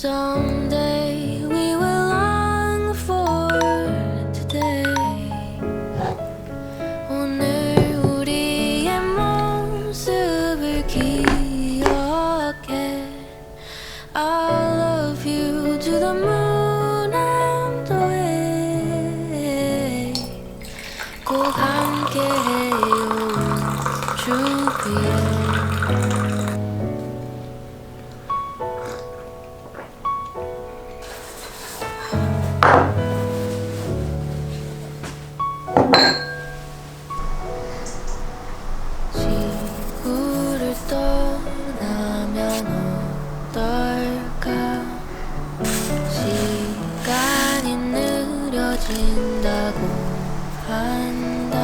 Someday we will long for today. 오늘 우리의 모습을 기억해. I love you to the moon and away. 꼭 함께해요 주위에. 지구를 떠나면 어떨까? 시간이 느려진다고 한다.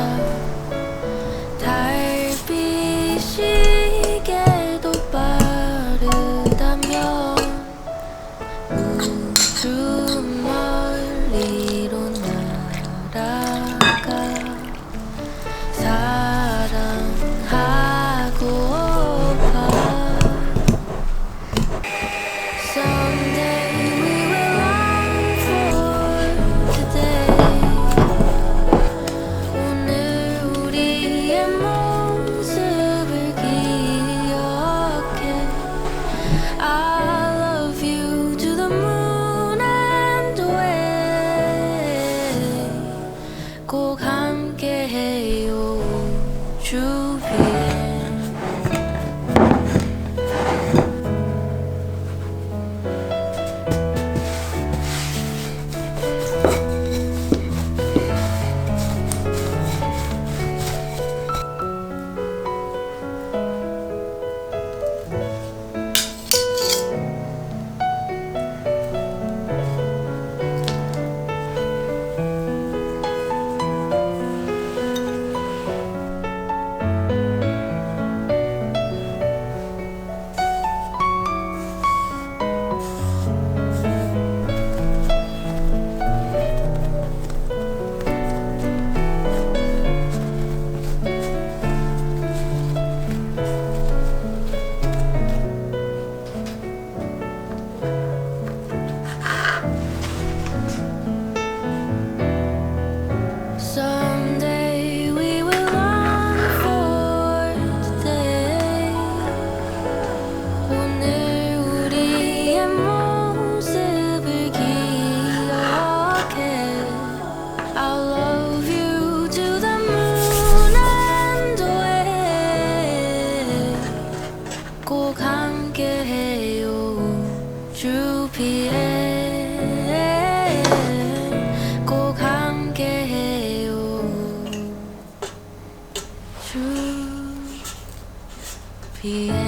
달빛 시계도 빠르다면 우주 멀리로 날아가. 사랑하고파. Someday we will long for today. 오늘 우리의 모습을 기억해. I love you to the moon and away. 꼭 함께해요 주위에. Someday we will long for today. 오늘 우리의 모습을 기억해. I love you to the moon and away. 꼭 함께해요 주위에. 꼭 함께해요 주위에.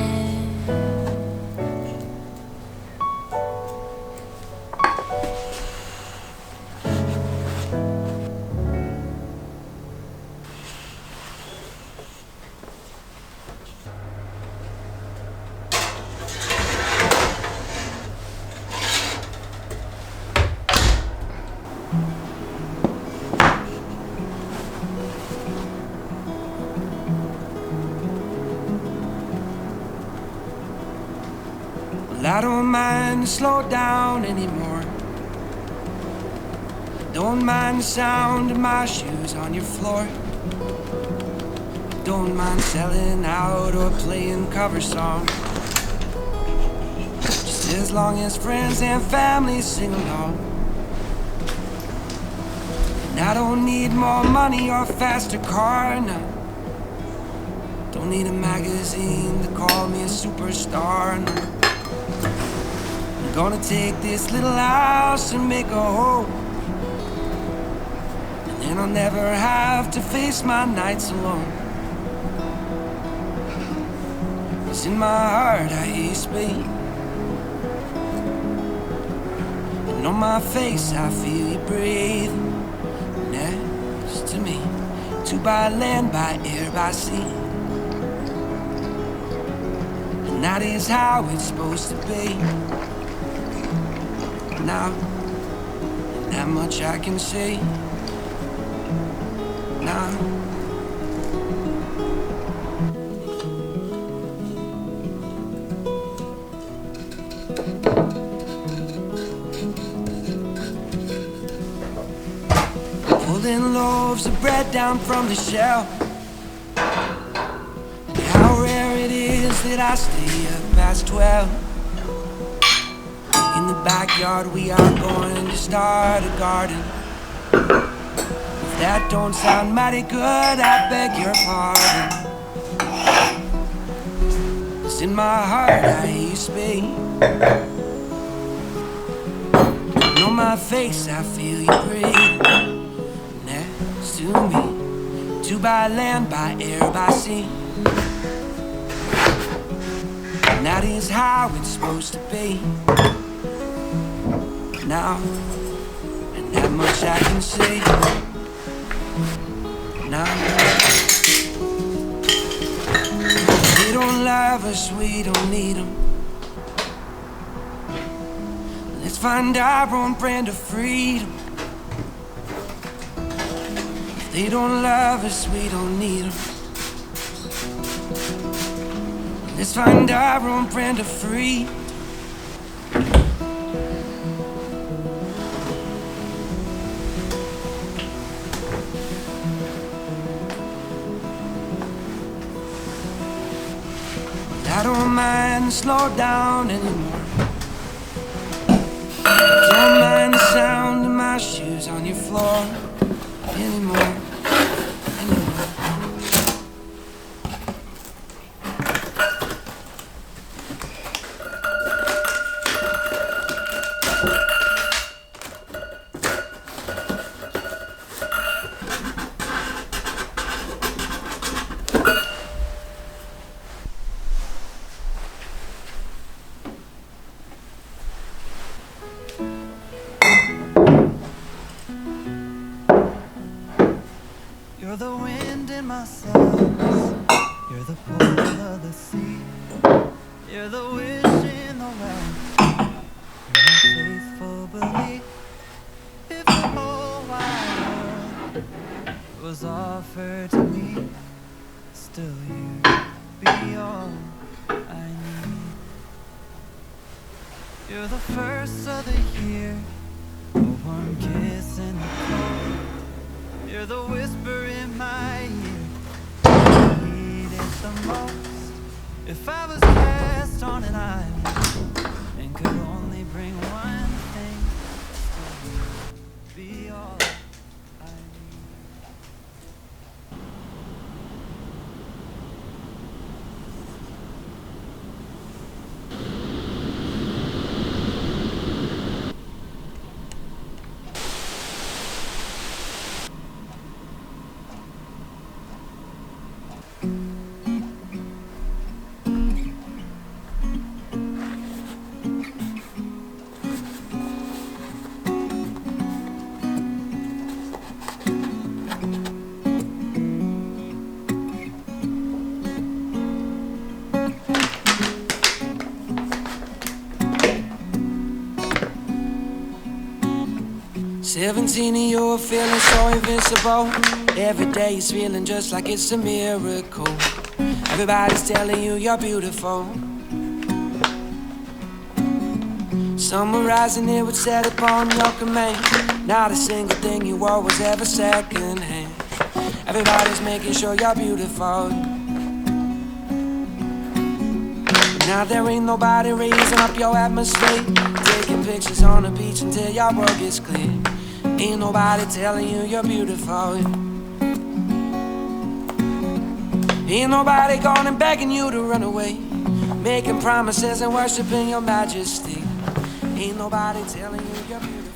Well, I don't mind to slow down anymore. Don't mind the sound of my shoes on your floor. Don't mind selling out or playing cover songs. Just as long as friends and family sing along. And I don't need more money or a faster car, no. Don't need a magazine to call me a superstar, no. I'm gonna take this little house and make a home, and then I'll never have to face my nights alone. 'Cause in my heart I hear you speak, and on my face I feel you breathe next to me. Two by land, by air, by sea, and that is how it's supposed to be. Now, that much I can say. Now, loaves of bread down from the shelf. How rare it is that I stay up past 12. In the backyard we are going to start a garden. If that don't sound mighty good, I beg your pardon. 'Cause in my heart I hear you speak. And on my face I feel you breathe. Next to me, two by land, by air, by sea. And that is how it's supposed to be. Now, and that much I can say. Now, we don't love us, we don't need them. Let's find our own brand of freedom. If they don't love us, we don't need them. Let's find our own brand of freedom. I don't mind to slow down anymore. Don't mind the sound of my shoes on your floor anymore. You're the wind in my sails. You're the pull of the sea. You're the wish in the wind. You're my faithful belief. If the whole wide world was offered to me, still you'd be all I need. You're the first of the year, a warm kiss in the cold. You're the whisper in my ear. I need it the most. If I was cast on an island and could only bring one thing, still be all I need. Seventeen and you're feeling so invincible. Every day is feeling just like it's a miracle. Everybody's telling you you're beautiful. Summer rising, it would set upon your command. Not a single thing you wore was ever secondhand. Everybody's making sure you're beautiful. Now there ain't nobody raising up your atmosphere, taking pictures on the beach until your world gets clear. Ain't nobody telling you you're beautiful. Ain't nobody gone and begging you to run away, making promises and worshiping your majesty. Ain't nobody telling you you're beautiful.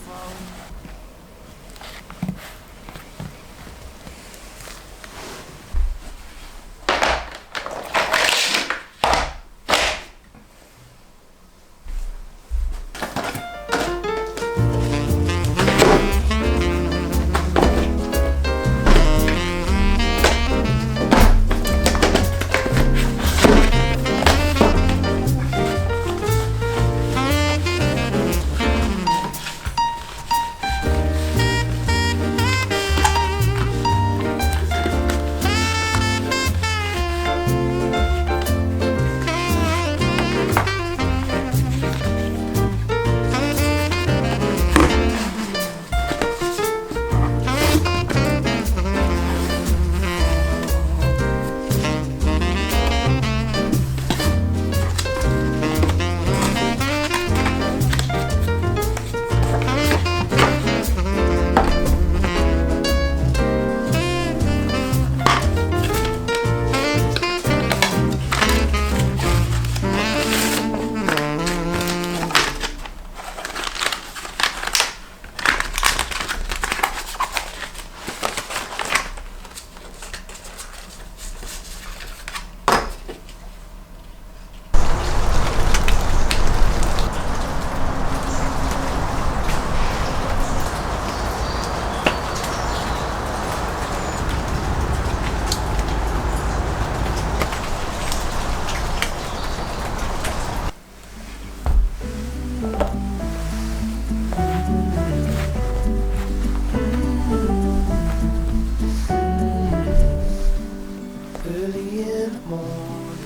morning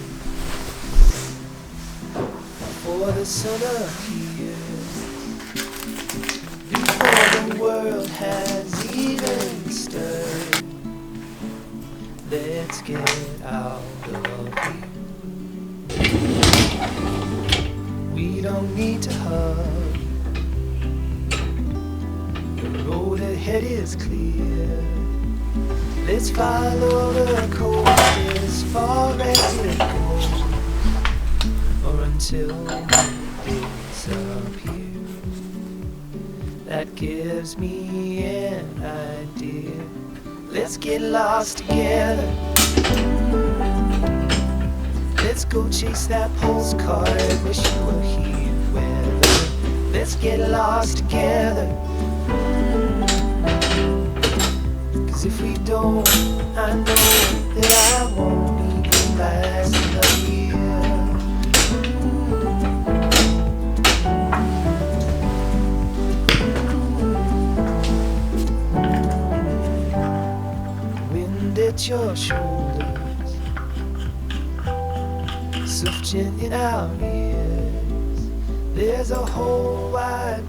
before the sun appears, before the world has even stirred. Let's get out of here. We don't need to hug. The road ahead is clear. Let's follow the coast as far as it goes, or until it disappears. That gives me an idea. Let's get lost together. Let's go chase that postcard. Wish you were here, weather. Let's get lost together. 'Cause if we don't, I know that I won't even last another year. Wind at your shoulders, soft in our ears. There's a whole wide